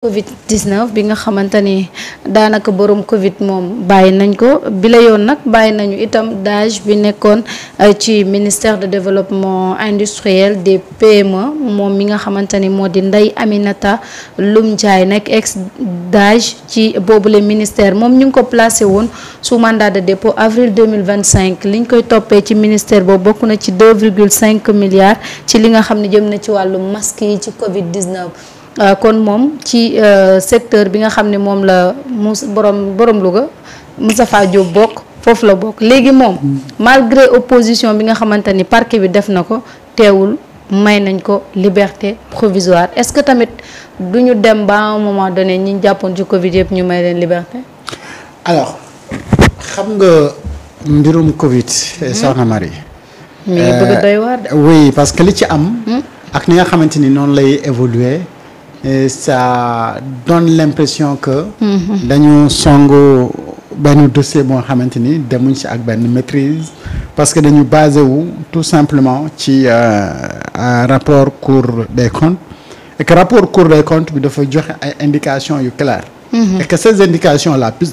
Covid 19 bi nga xamante ni daanaka borom Covid moom bàyyi nañ ko bi la yoon nag bàyyi nañu itam DAGE bi nekkoon ci ministère de développement industriel des PME moom mi nga xamante ni moo di Ndeye Aminata Loum Ndiaye nekk ex DAGE ci boobule ministère moom ñu ngi ko placé woon sous mandat de dépôt avril 2025 liñ koy toppee ci ministère boobu bokk na ci 2,5 milliards ci li nga xam ne jëm na ci wàllu masque yi ci Covid 19. kon moom ci secteur bi nga xam ne moom la borom Louga Moustapha Diop bokk foofu la bokk léegi moom malgré opposition bi nga xamante ni parquet bi def na ko teewul may nañ ko liberté provisoire est-ce que tamit du ñu dem ba à un moment donné ñi jàppoon ci Covid yëpp ñu may leen liberté. alors xam nga mbirum Covid. soxna Marie. mi ngi bëgg doy waar de. oui parce que li ci am. ak ni nga xamante ni noonu lay évoluer. Et ça donne l'impression que dañu songu benn dossier boo xamante ni demuñ ci ak benn maîtrise parce que dañu basé wu tout simplement ci rapport Cour des comptes et que rapport Cour des comptes bi dafa joxe ay indications yu claires et que ces indications là plus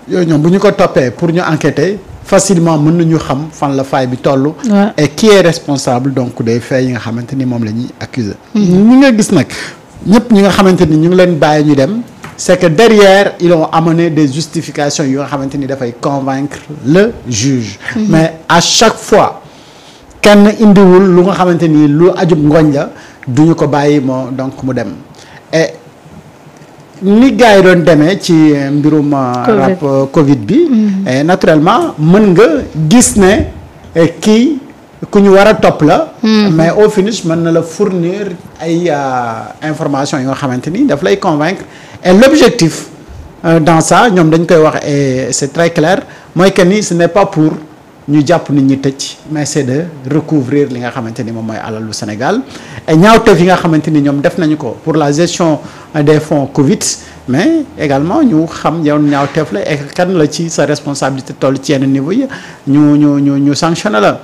yooyu ñoom bu ñu ko toppee pour ñu enquêter facilement mën nañu xam fan la faille bi toll et qui est responsable donc des faits yi nga xamante ni moom la ñuy accuser ñi nga gis nag ñëpp ñi nga xamante ni ñu ngi leen bàyyi ñu dem c'est que derrière ils ont amené des justifications yu nga xamante ni dafay convaincre le juge mais à chaque fois kenn indiwul lu nga xamante ni lu ajub ngooñ la duñu ko bàyyi moo donc mu dem et ni gars yi doon demee ci mbirum Covid bi et naturellement mën nga gis ne kii ku ñu war a topp la mais au finish mën na la fournir ay informations yoo xamante ni daf lay convaincre et l'objectif dans ça ñoom dañ koy wax et c'est très clair mooy que ni ce n'est pas pour ñu jàpp nit ñi tëj mais c'est de recouvrir li nga xamante ni moom mooy alalu Sénégal et ñaawteef yi nga xamante ni ñoom def nañu ko pour la gestion des fonds Covid mais également ñu xam yow ñaawteef la et kan la ci sa responsabilité toll ci yenn niveau yi ñu sanctionné la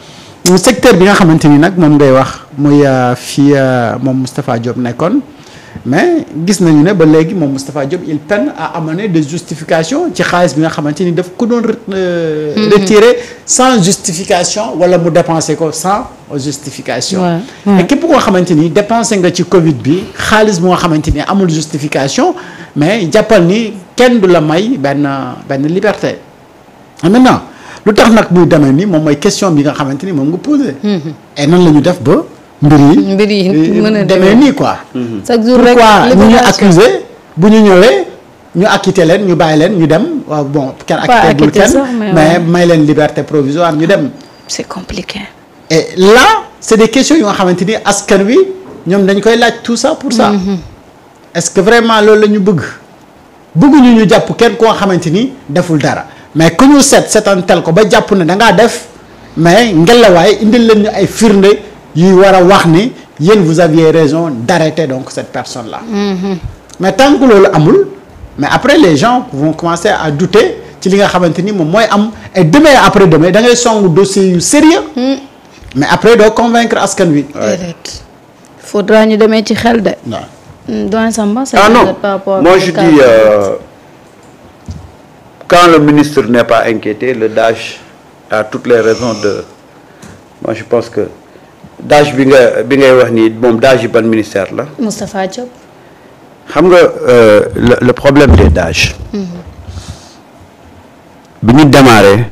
secteur bi nga xamante ni nag moom ngay wax muy fii moom Moustapha Diop nekkoon mais gis nañu ne ba léegi moom Moustapha Diop il peine à amener des justifications ci xaalis bi nga xamante ni daf ko doon retirer sans justification wala mu dépenser ko sans justification et képp koo xamante ni dépensé nga ci Covid bi xaalis bu nga xamante ni amul justification mais jàppal ni kenn du la may benn liberté maintenant lu tax nag muy demee nii moom mooy question bi nga xamante ni moom nga posé. et nan la ñu def ba mbir yi mën a demee nii quoi. chaque jour rek pourquoi ñu accusé bu ñu ñëwee ñu acquitté leen ñu bàyyi leen ñu dem waaw bon kenn acquitté bul kenn mais may leen liberté provisoire ñu dem. c'est compliqué. et là c'est des questions yoo nga xamante ni askan wi ñoom dañ koy laaj tout ça pour ça. est-ce que vraiment loolu la ñu bëgguñu ñu jàpp kenn koo xamante ni deful dara. mais ku ñu seetantel ko ba jàpp ne da ngaa def mais ngelawaay indil leen ñu ay firnde yuy war a wax ni yéen vous aviez raison d'arrêter donc cette personne là. mais tant que loolu amul mais après les gens vont commencer à douter ci li nga xamante ni moom mooy am et demain après demain da ngay songu dossier yu sérieux mais après doo convaincre askan wi. faudra ñu demee ci xel de. doyen Samba. non moi je dis. Quand le ministre n'est pas inquiété, le DAGE a toutes les raisons de... Moi, je pense que DAGE bi ngay wax nii moom DAGE yi ban ministère la. Moustapha Diop. xam nga le problème des DAGE. bi ñu démarré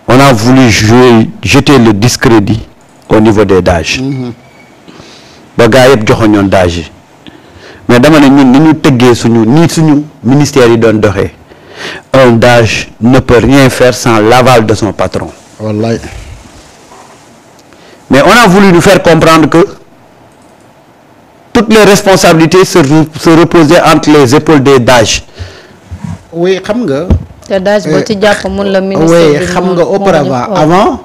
on a voulu jeter le discrédit au niveau des DAGE. ba gaa yëpp joxoñoon DAGE yi mais dama ne ñun ni ñu tëggee suñu ministère yi doon doxee. Un DAGE ne peut rien faire sans l'aval de son patron. Wallahi. Mais on a voulu nous faire comprendre que toutes les responsabilités se reposaient entre les épaules des DAGE. Oui, xam nga. te DAGE boo ci jàpp mun la ministre. oui xam nga auparavant avant.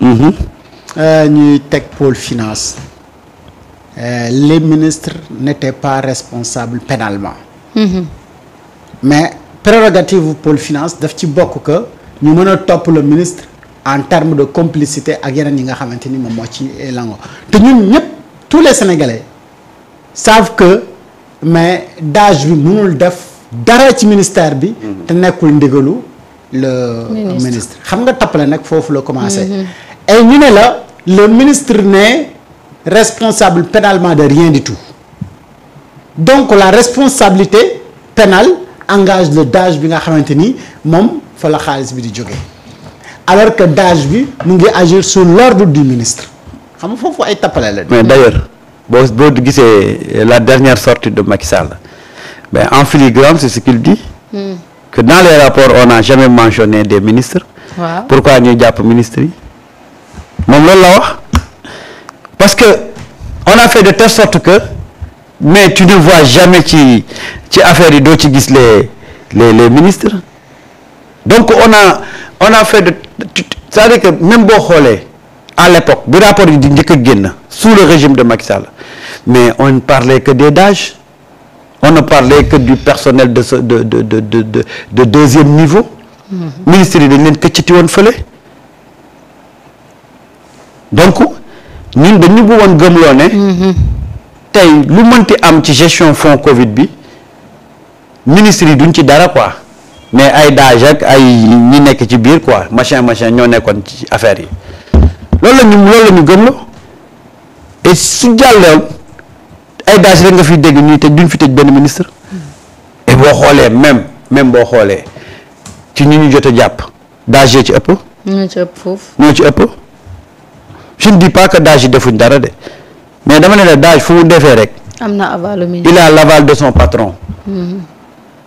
ñuy teg pôle finance. Les ministres n'étaient pas responsables pénalement. mais prérogative pôle finance daf ci bokk que ñu mën a topp le ministre en termes de complicité ak yeneen yi nga xamante ni moom moo ci lango te ñun ñëpp tous les Sénégalais savent que mais DAGE bi mënul def dara ci ministère bi te nekkul ndigalu le ministre xam nga tappale nag foofu la commencé et ñu ne la le ministre n'est responsable pénalement de rien du tout donc la responsabilité pénale engage le DAGE bi nga xamante ni moom fa la xaalis bi di jóge alors que DAGE bi mu ngi agir sous l'ordre du ministre xam nga foofu ay tappale la. mais d'ailleurs boo gisee la dernière sortie de Macky Sall ben en filigrane c'est ce qu'il dit que dans les rapports on n'a jamais mentionné des ministres. waaw pourquoi ñuy jàpp ministres yi moom loolu la wax parce que on a fait de telle sorte que mais tu ne vois jamais ci affaire yi doo ci gis les ministres donc on a fait de c'est-à-dire que même boo xoolee à l'époque bi rapport yi di njëkk a génn sous le régime de Macky Sall mais on ne parlait que des DAGE on ne parlait que du personnel de deuxième niveau ministres yi dañ leen këccati woon fële donc ñun dañu bëggoon gëmloo ne tey lu mënti am ci gestion fonds Covid bi ministres yi duñ ci dara quoi mais ay DAGE ak ay ñi nekk ci biir quoi machin ñoo nekkoon ci affaire yi loolu la ñu gëmloo et su jàlloon ay DAGE rek nga fi dégg ñuy tëj duñ fi tëj benn ministre et boo xoolee même boo xoolee ci ñu jot a jàpp DAGE ci ëpp. ñoo ci ëpp foofu. ñoo ci ëpp je ne dis pas que DAGE yi defuñ dara de mais dama ne la DAGE fu mu defee rek. am na aval ministre. il a l'aval de son patron.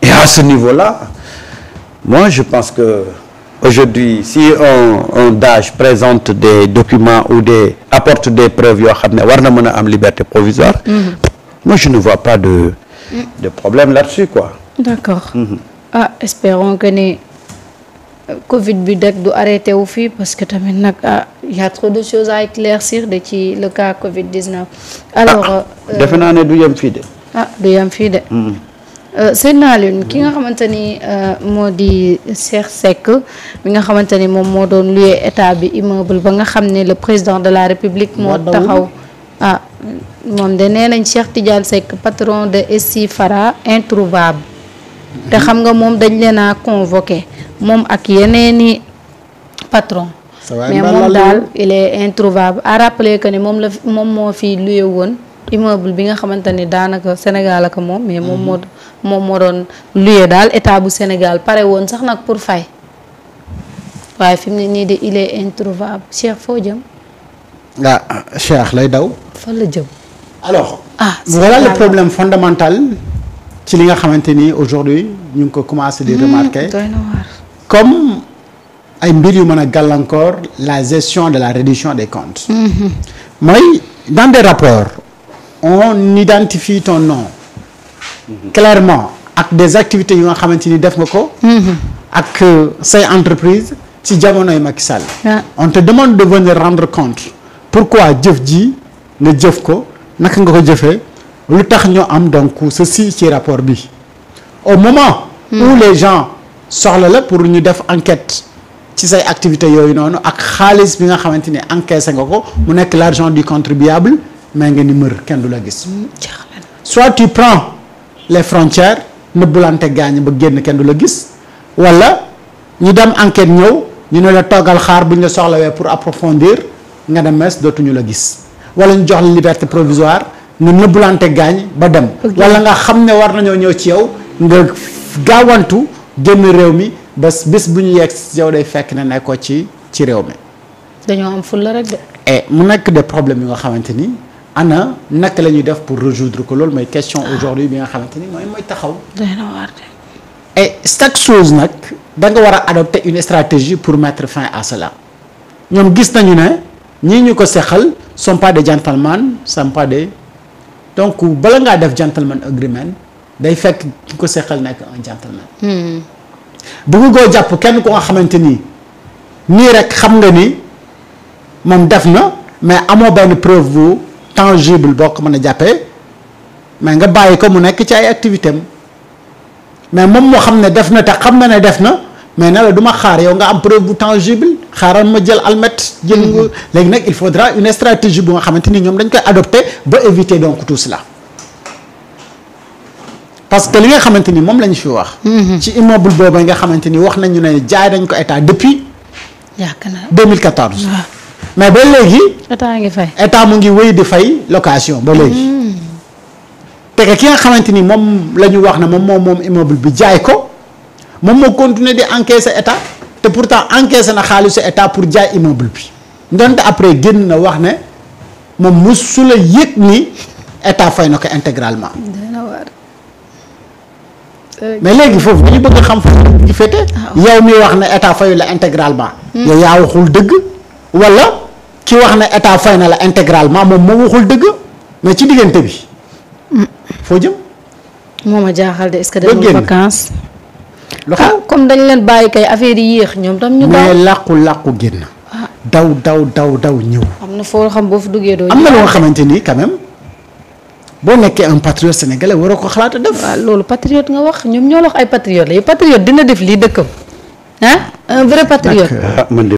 Et à ce niveau-là moi je pense que aujourd'hui si un DAGE présente des documents ou apporte des preuves yoo xam ne war na mën a am liberté provisoire. moi je ne vois pas de problème là-dessus quoi. D'accord. Espérons que ni Covid bi rek du arrêté wu fii parce que tamit nag y a trop de choses à éclaircir de ci le cas Covid-19. alors defe naa ne du yem fii de. du yem fii de. Seydina Alioune ki nga xamante ni moo di Cheikh Seck mi nga xamante ni moom moo doon loué état bi immeuble ba nga xam ne le président de la République moo taxaw moom de nee nañ Cheikh Tidiane Seck patron de SI Fara introuvable te xam nga moom dañ leen a convoqué moom ak yeneeni patron mais moom daal il est introuvable à rappeler que ne moom moo fi loué woon immeuble bi nga xamante ni daanaka Sénégal ak moom mais moom moo doon loué daal état bu Sénégal pare woon sax nag pour fay waaye fi mu ne nii de il est introuvable Cheikh foo jëm. Cheikh lay daw. fan la jëm. alors voilà le problème fondamental ci li nga xamante ni aujourd'hui ñu ngi ko commencé di remarquer comme ay mbir yu mën a gàllankoor la gestion de la reddition des comptes. mooy dans des rapports on identifie ton nom clairement ak des activités yu nga xamante ni def nga ko ak say entreprise ci jamonoy Macky Sall on te demande de venir rendre compte pourquoi jëf ji nga jëf ko naka nga ko jëfee lu tax ñu am donc ceci ci rapport bi au moment où les gens soxla la pour ñu def enquête ci say activités yooyu noonu ak xaalis bi nga xamante ni encaissé nga ko mu nekk l'argent du contribuable mais nga ni mër kenn du la gis soit tu prends les frontières nëbbulante gaañ ba génn kenn du la gis wala ñu dem enquête ñëw ñu ne la toggal xaar bu ñu la soxlawee pour approfondir nga dem mes dootuñu la gis wala ñu jox la liberté provisoire nga nëbbulante gaañ ba dem wala nga xam ne war nañoo ñëw ci yow nga gaawantu génn réew mi ba bis bu ñu yegg ci yow day fekk ne nekkoo ci réew mi dañoo am fulla rek de et mu nekk des problèmes yu nga xamante ni ana naka la ñuy def pour résoudre ko loolu mooy question aujourd'hui bi nga xamante ni mooy taxaw et chaque chose nag da nga war a adopter une stratégie pour mettre fin à cela ñoom gis nañu ne ñii ñu ko seqal sont pas des gentlemen sont pas des donc bala ngaa def gentleman agreement day fekk ki ko seqal nekk un gentleman bëgg goo jàpp kenn ko nga xamante ni nii rek xam nga ni moom def na mais amoo benn preuve bu tangible boo ko mën a jàppee mais nga bàyyi ko mu nekk ci ay activité am mais moom moo xam ne def na te xam na ne def na mais ne la du ma xaar yow nga am preuve bu tangible xaaral ma jël almet jël nga léegi nag il faudra une stratégie bu nga xamante ni ñoom dañ koy adopter ba éviter donc tout cela parce que li nga xamante ni moom la ñu fi wax. ci immeuble boobu nga xamante ni wax nañu ne jaay nañ ko état depuis. yaakaar naa 2014. waaw mais ba léegi. état ngi fay. état mu ngi wéy di fay location ba léegi. te ki nga xamante ni moom la ñu wax ne moom immeuble bi jaay ko moom moo continuer di encaisser état te pourtant encaisser na xaalisu état pour jaay immeuble bi ndonte après génn na wax ne moom musula yëg ni état fay na ko intégralement. mais léegi foofu dañu bëgg xam foofu di féete. yow mi wax ne état fayu la intégralement. yow yaa waxul dëgg. wala ki wax ne état fay na la intégralement moom moo waxul dëgg mais ci diggante bi. foo jëm. moo ma jaaxal de est-ce que demul vacances. lu xam comme dañ leen bàyyi kay affaire yi yéex ñoom tam ñu. mais làqu génn. daw ñëw. am na foo xam boo fi duggee doo. am na loo xamante ni quand même boo nekkee un patriote sénégalais waroo ko xalaat a def. waaw loolu patriote nga wax ñoom ñoo la wax ay patriote la yow patriote dina def lii dëkkam ah un vrai patriote. man de